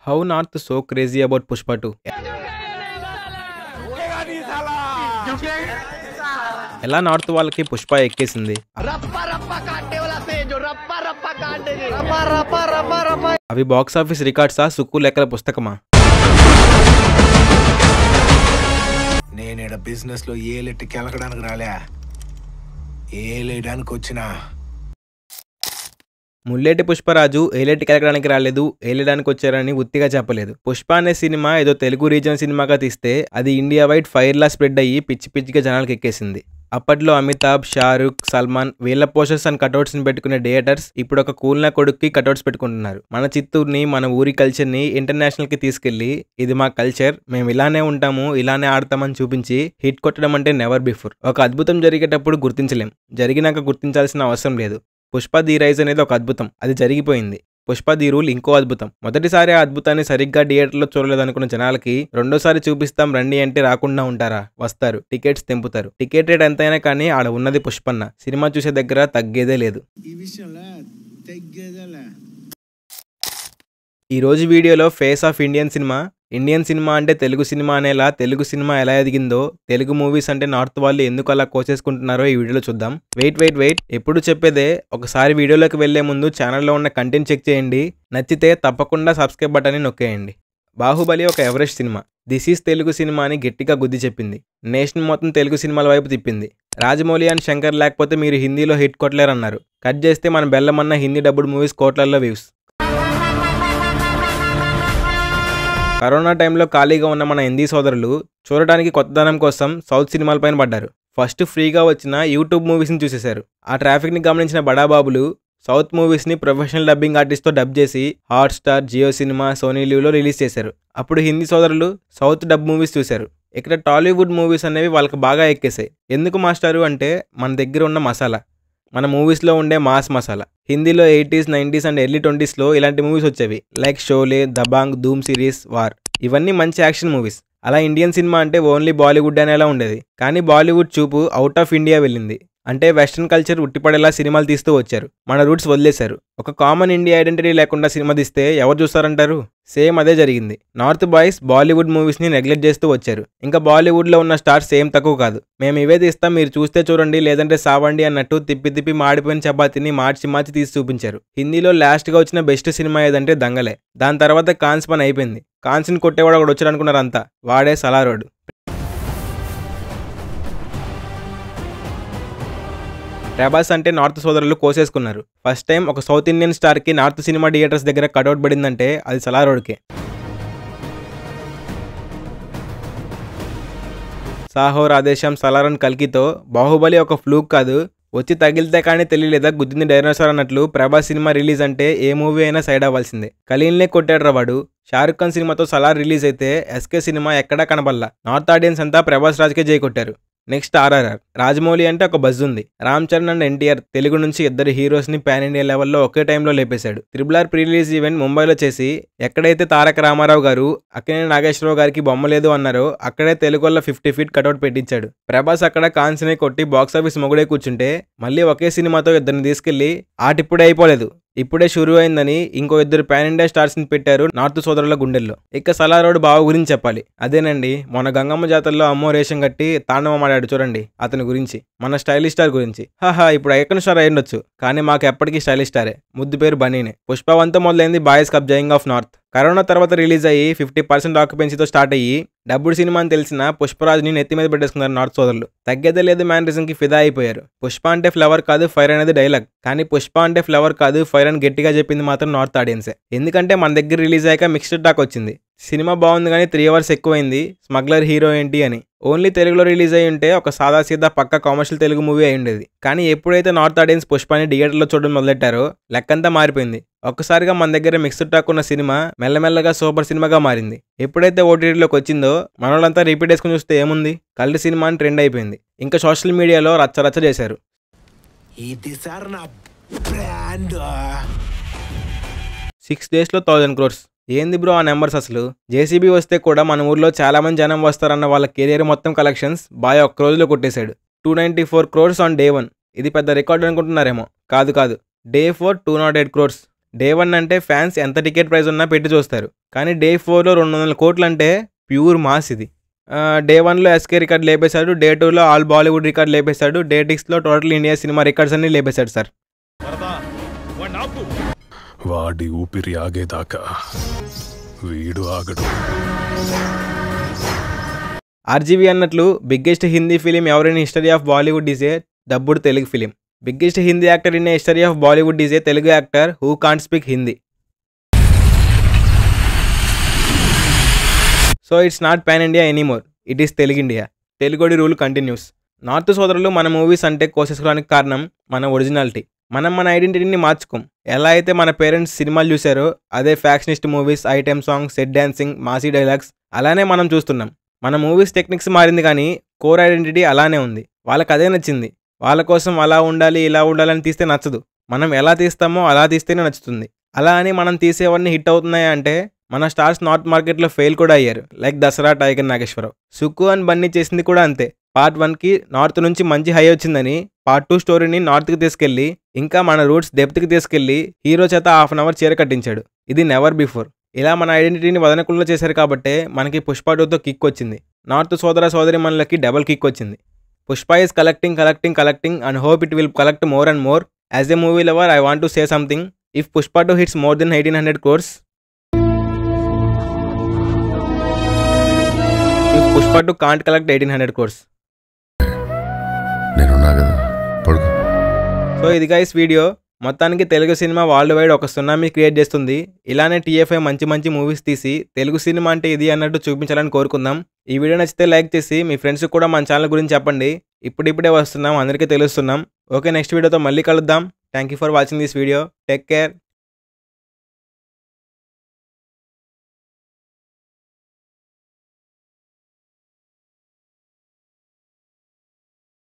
How North so crazy about Pushpa 2? ఎలా north వాళ్ళకి పుష్ప ఎక్కేసింది? అవి బాక్స్ ఆఫీస్ రికార్డ్సా, సుక్కు లెక్కల పుస్తకమా? నేనేడ బిజినెస్ లో ఏలెట్టి కెలకడానికి రాలే, ఏలేయడానికి వచ్చినా. ముల్లేటి పుష్పరాజు ఏలేటి కెలకడానికి రాలేదు, ఏలేయడానికి వచ్చారని ఉత్తిగా చెప్పలేదు. పుష్ప అనే సినిమా ఏదో తెలుగు రీజన్ సినిమాగా తీస్తే అది ఇండియా వైడ్ ఫైర్ లా స్ప్రెడ్ అయ్యి పిచ్చి పిచ్చిగా జనాలకు ఎక్కేసింది. అప్పట్లో అమితాబ్, షారుఖ్, సల్మాన్ వీళ్ళ పోస్టర్స్ అండ్ కటౌట్స్ ని పెట్టుకునే థియేటర్స్ ఇప్పుడు ఒక కూల్నా కొడుక్కి కటౌట్స్ పెట్టుకుంటున్నారు. మన చిత్తూరుని, మన ఊరి కల్చర్ ని ఇంటర్నేషనల్ కి తీసుకెళ్లి ఇది మా కల్చర్, మేము ఇలానే ఉంటాము, ఇలానే ఆడతామని చూపించి హిట్ కొట్టడం అంటే నెవర్ బిఫోర్. ఒక అద్భుతం జరిగేటప్పుడు గుర్తించలేం, జరిగినాక గుర్తించాల్సిన అవసరం లేదు. పుష్ప ది రైజ్ అనేది ఒక అద్భుతం, అది జరిగిపోయింది. పుష్ప ది రూల్ ఇంకో అద్భుతం. మొదటిసారి ఆ అద్భుతాన్ని సరిగ్గా థియేటర్లో చూడలేదనుకున్న జనాలకి రెండోసారి చూపిస్తాం రండి అంటే రాకుండా ఉంటారా? వస్తారు, టికెట్స్ తెంపుతారు. టికెట్ రేట్ ఎంతైనా కానీ ఆడ ఉన్నది పుష్పన్న. సినిమా చూసే దగ్గర తగ్గేదే లేదు. ఈ రోజు వీడియోలో ఫేస్ ఆఫ్ ఇండియన్ సినిమా అంటే తెలుగు సినిమా అనేలా, తెలుగు సినిమా ఎలా ఎదిగిందో, తెలుగు మూవీస్ అంటే నార్త్ వాళ్ళు ఎందుకు అలా కోసేసుకుంటున్నారో ఈ వీడియోలో చూద్దాం. వెయిట్ ఎప్పుడు చెప్పేదే, ఒకసారి వీడియోలోకి వెళ్లే ముందు ఛానల్లో ఉన్న కంటెంట్ చెక్ చేయండి. నచ్చితే తప్పకుండా సబ్స్క్రైబ్ బటన్ని నొక్కేయండి. బాహుబలి ఒక Everest cinema. This is Telugu cinema అని గట్టిగా గుద్ది చెప్పింది. నేషన్ మొత్తం తెలుగు సినిమాల వైపు తిప్పింది. రాజమౌళి అండ్ శంకర్ లేకపోతే మీరు హిందీలో హిట్ కొట్టలేరన్నారు. కట్ చేస్తే మన బెల్లమన్న హిందీ డబ్బుడ్ మూవీస్ కోట్లల్లో వ్యూస్. కరోనా టైంలో ఖాళీగా ఉన్న మన హిందీ సోదరులు చూడడానికి కొత్తదనం కోసం సౌత్ సినిమాలపైన పడ్డారు. ఫస్ట్ ఫ్రీగా వచ్చిన యూట్యూబ్ మూవీస్ని చూసేశారు. ఆ ట్రాఫిక్ని గమనించిన బడాబాబులు సౌత్ మూవీస్ని ప్రొఫెషనల్ డబ్బింగ్ ఆర్టిస్ట్తో డబ్ చేసి హాట్స్టార్, జియో సినిమా, సోనీ లీవ్లో రిలీజ్ చేశారు. అప్పుడు హిందీ సోదరులు సౌత్ డబ్ మూవీస్ చూశారు. ఇక్కడ టాలీవుడ్ మూవీస్ అనేవి వాళ్ళకి బాగా ఎక్కేసాయి. ఎందుకు మాస్టారు అంటే మన దగ్గర ఉన్న మసాలా, మన మూవీస్లో ఉండే మాస్ మసాలా. హిందీలో 80s, 90s అండ్ ఎర్లీ 20sలో ఇలాంటి మూవీస్ వచ్చేవి. లైక్ షోలే, దబాంగ్, ధూమ్ సిరీస్, వార్. ఇవన్నీ మంచి యాక్షన్ మూవీస్. అలా ఇండియన్ సినిమా అంటే ఓన్లీ బాలీవుడ్ అనేలా ఉండేది. కానీ బాలీవుడ్ చూపు అవుట్ ఆఫ్ ఇండియా వెళ్ళింది. అంటే వెస్ట్రన్ కల్చర్ ఉట్టిపడేలా సినిమాలు తీస్తూ వచ్చారు. మన రూట్స్ వదిలేశారు. ఒక కామన్ ఇండియా ఐడెంటిటీ లేకుండా సినిమా తీస్తే ఎవరు చూస్తారంటారు? సేమ్ అదే జరిగింది. నార్త్ బాయ్స్ బాలీవుడ్ మూవీస్ని నెగ్లెక్ట్ చేస్తూ వచ్చారు. ఇంకా బాలీవుడ్లో ఉన్న స్టార్స్ సేమ్ తక్కువ కాదు. మేము ఇవే తీస్తాం, మీరు చూస్తే చూడండి లేదంటే సావండి అన్నట్టు తిప్పి మాడిపోయిన చపాతీని మార్చి తీసి చూపించారు. హిందీలో లాస్ట్గా వచ్చిన బెస్ట్ సినిమా ఏదంటే దంగలే. దాని తర్వాత కాన్స్ పని అయిపోయింది. కాన్స్ని కొట్టేవాడు ఒకడు వచ్చాడు అనుకున్నారు అంతా, వాడే సలారోడ్. ప్రభాస్ అంటే నార్త్ సోదరులు కోసేసుకున్నారు. ఫస్ట్ టైం ఒక సౌత్ ఇండియన్ స్టార్కి నార్త్ సినిమా థియేటర్స్ దగ్గర కటౌట్ పడిందంటే అది సలారోడ్కే. సాహో, రాధేశ్యామ్, సలారన్, కల్కితో బాహుబలి ఒక ఫ్లూక్ కాదు, వచ్చి తగిలితే కానీ తెలియలేదా గుద్దింది డైనోసార్ అన్నట్లు ప్రభాస్ సినిమా రిలీజ్ అంటే ఏ మూవీ అయినా సైడ్ అవ్వాల్సిందే. ఖలీల్నే కొట్టాడు వాడు. షారుఖ్ ఖాన్ సినిమాతో సలార్ రిలీజ్ అయితే ఎస్కే సినిమా ఎక్కడా కనబల్లా. నార్త్ ఆడియన్స్ అంతా ప్రభాస్ రాజ్కే జై కొట్టారు. నెక్స్ట్ ఆర్ఆర్ఆర్. రాజమౌళి అంటే ఒక బజ్ ఉంది. రామ్ చరణ్ అండ్ ఎన్టీఆర్ తెలుగు నుంచి ఇద్దరు హీరోస్ని పాన్ ఇండియా లెవెల్లో ఒకే టైంలో లేపేశాడు. RRR ప్రీ రిలీజ్ ఈవెంట్ ముంబైలో చేసి ఎక్కడైతే తారక రామారావు గారు, అక్కినేని నాగేశ్వరరావు గారికి బొమ్మ లేదు అన్నారో అక్కడే తెలుగులో 50 feet కటౌట్ పెట్టించాడు. ప్రభాస్ అక్కడ కాన్స్ని కొట్టి బాక్సాఫీస్ మొగుడే కూర్చుంటే మళ్ళీ ఒకే సినిమాతో ఇద్దరిని తీసుకెళ్లి ఆటిప్పుడే అయిపోలేదు, ఇప్పుడే షురూ అయిందని ఇంకో ఇద్దరు పాన్ ఇండియా స్టార్స్ ని పెట్టారు నార్త్ సోదరుల గుండెల్లో. ఇక సలారోడ్ బావ గురించి చెప్పాలి. అదేనండి, మన గంగమ్మ జాతరలో అమ్మో రేషం కట్టి తాండవం ఆడాడు చూడండి, అతని గురించి, మన స్టైలిష్ స్టార్ గురించి. ఇప్పుడు ఐకాన్ స్టార్ అయ్యుండొచ్చు, కానీ మాకు ఎప్పటికీ స్టైలిష్ స్టారే. ముద్దు పేరు బనీనే. పుష్ప 1తో మొదలైంది బాయ్స్ కబ్జాయింగ్ ఆఫ్ నార్త్. కరోనా తర్వాత రిలీజ్ అయ్యి 50% ఆక్యుపెన్సీతో స్టార్ట్ అయ్యి డబ్బుడు సినిమా అని తెలిసిన పుష్పరాజ్ని నెత్తి మీద పెట్టేసుకున్నారు నార్త్ సోదరులు. తగ్గేదే లేదు మ్యానరిజంకి ఫిదా అయిపోయారు. పుష్ప అంటే ఫ్లవర్ కాదు ఫైర్ అనేది డైలాగ్, కానీ పుష్ప అంటే ఫ్లవర్ కాదు ఫైర్ అని గట్టిగా చెప్పింది మాత్రం నార్త్ ఆడియన్సే. ఎందుకంటే మన దగ్గర రిలీజ్ అయ్యాక మిక్స్డ్ టాక్ వచ్చింది. సినిమా బాగుంది కానీ 3 hours ఎక్కువైంది, స్మగ్లర్ హీరో ఏంటి అని. ఓన్లీ తెలుగులో రిలీజ్ అయ్యి ఉంటే ఒక సాదా సీదా పక్క కమర్షియల్ తెలుగు మూవీ అయి ఉండేది. కానీ ఎప్పుడైతే నార్త్ ఆడియన్స్ పుష్పాని థియేటర్లో చూడడం మొదలెట్టారో లెక్కంతా మారిపోయింది. ఒక్కసారిగా మన దగ్గర మిక్స్డ్ టాక్ ఉన్న సినిమా మెల్లమెల్లగా సూపర్ సినిమాగా మారింది. ఎప్పుడైతే ఓటీటీలోకి వచ్చిందో మనోళ్ళంతా రిపీట్ వేసుకుని చూస్తే ఏముంది, కల్ట్ సినిమా అని ట్రెండ్ అయిపోయింది. ఇంకా సోషల్ మీడియాలో రచ్చ చేశారు. 6 daysలో 1000 crores. ఏంది బ్రో ఆ నెంబర్స్ అసలు? జేసీబీ వస్తే కూడా మన ఊర్లో చాలా మంది జనం వస్తారన్న వాళ్ళ కెరియర్ మొత్తం కలెక్షన్స్ బాయ్ ఒక్క రోజులో కొట్టేశాడు. 294 crores ఆన్ day 1. ఇది పెద్ద రికార్డ్ అనుకుంటున్నారేమో. కాదు, Day 4 208 crores. డే 1 అంటే ఫ్యాన్స్ ఎంత టికెట్ ప్రైస్ ఉన్నా పెట్టి చూస్తారు. కానీ డే 4లో 200 కోట్లు అంటే ప్యూర్ మాస్ ఇది. డే 1లో ఎస్కే రికార్డ్ లేపేశాడు, డే 2లో ఆల్ బాలీవుడ్ రికార్డ్ లేపేశాడు, డే 6లో టోటల్ ఇండియా సినిమా రికార్డ్స్ అన్ని లేపేశాడు సార్. వాడి ఊపిరి ఆగేదాకా వీడు ఆగడు. ఆర్జీవీ అన్నట్లు biggest Hindi film ever in history of Bollywood is a dubbed Telugu film. Biggest Hindi actor in a history of Bollywood is a Telugu actor who can't speak Hindi. So it's not pan India anymore, it is Telugu India. తెలుగుడి rule continues. North సోదరులు మన movies అంటే కోసేసుకోవడానికి కారణం మన originality. మనం మన ఐడెంటిటీని మార్చుకోం. ఎలా అయితే మన పేరెంట్స్ సినిమాలు చూసారో అదే factionist movies, item songs, set dancing, massy dialogues అలానే మనం చూస్తున్నాం. మన మూవీస్ టెక్నిక్స్ మారింది కానీ కోర్ ఐడెంటిటీ అలానే ఉంది. వాళ్ళకి అదే నచ్చింది. వాళ్ళ కోసం అలా ఉండాలి ఇలా ఉండాలని తీస్తే నచ్చదు. మనం ఎలా తీస్తామో అలా తీస్తేనే నచ్చుతుంది. అలా అని మనం తీసేవన్నీ హిట్ అవుతున్నాయా అంటే మన స్టార్స్ నార్త్ మార్కెట్లో ఫెయిల్ కూడా అయ్యారు. Like Dasara, Tiger Nageswara Rao. Sukku and Bunny చేసింది కూడా అంతే. పార్ట్ 1కి నార్త్ నుంచి మంచి హై వచ్చిందని పార్ట్ 2 స్టోరీని నార్త్కి తీసుకెళ్లి ఇంకా మన రూట్స్ డెప్త్కి తీసుకెళ్లి హీరో చేత ½ అవర్ చీర కట్టించాడు. ఇది నెవర్ బిఫోర్. ఇలా మన ఐడెంటిటీని వదనకుండా చేశారు కాబట్టే మనకి పుష్ప 2తో కిక్ వచ్చింది. నార్త్ సోదర సోదరి మనలకి డబుల్ కిక్ వచ్చింది. Pushpa is collecting and hope it will collect more and more. As a movie lover I want to say something. If Pushpa 2 hits more than 1800 crores, if Pushpa 2 can't collect 1800 crores. So ఇది guys video. మొత్తానికి Telugu cinema world wide ఒక tsunami create చేస్తుంది. ఇలానే TFI మంచి మంచి movies తీసి Telugu cinema అంటే ఇది అన్నట్టు చూపించాలని కోరుకుందాం. ఈ వీడియో నచ్చితే లైక్ చేసి మీ ఫ్రెండ్స్ కూడా మన ఛానల్ గురించి చెప్పండి. ఇప్పుడిప్పుడే వస్తున్నాం, అందరికీ తెలుస్తున్నాం. ఓకే, నెక్స్ట్ వీడియోతో మళ్ళీ కలుద్దాం. Thank you for watching this video. Take care.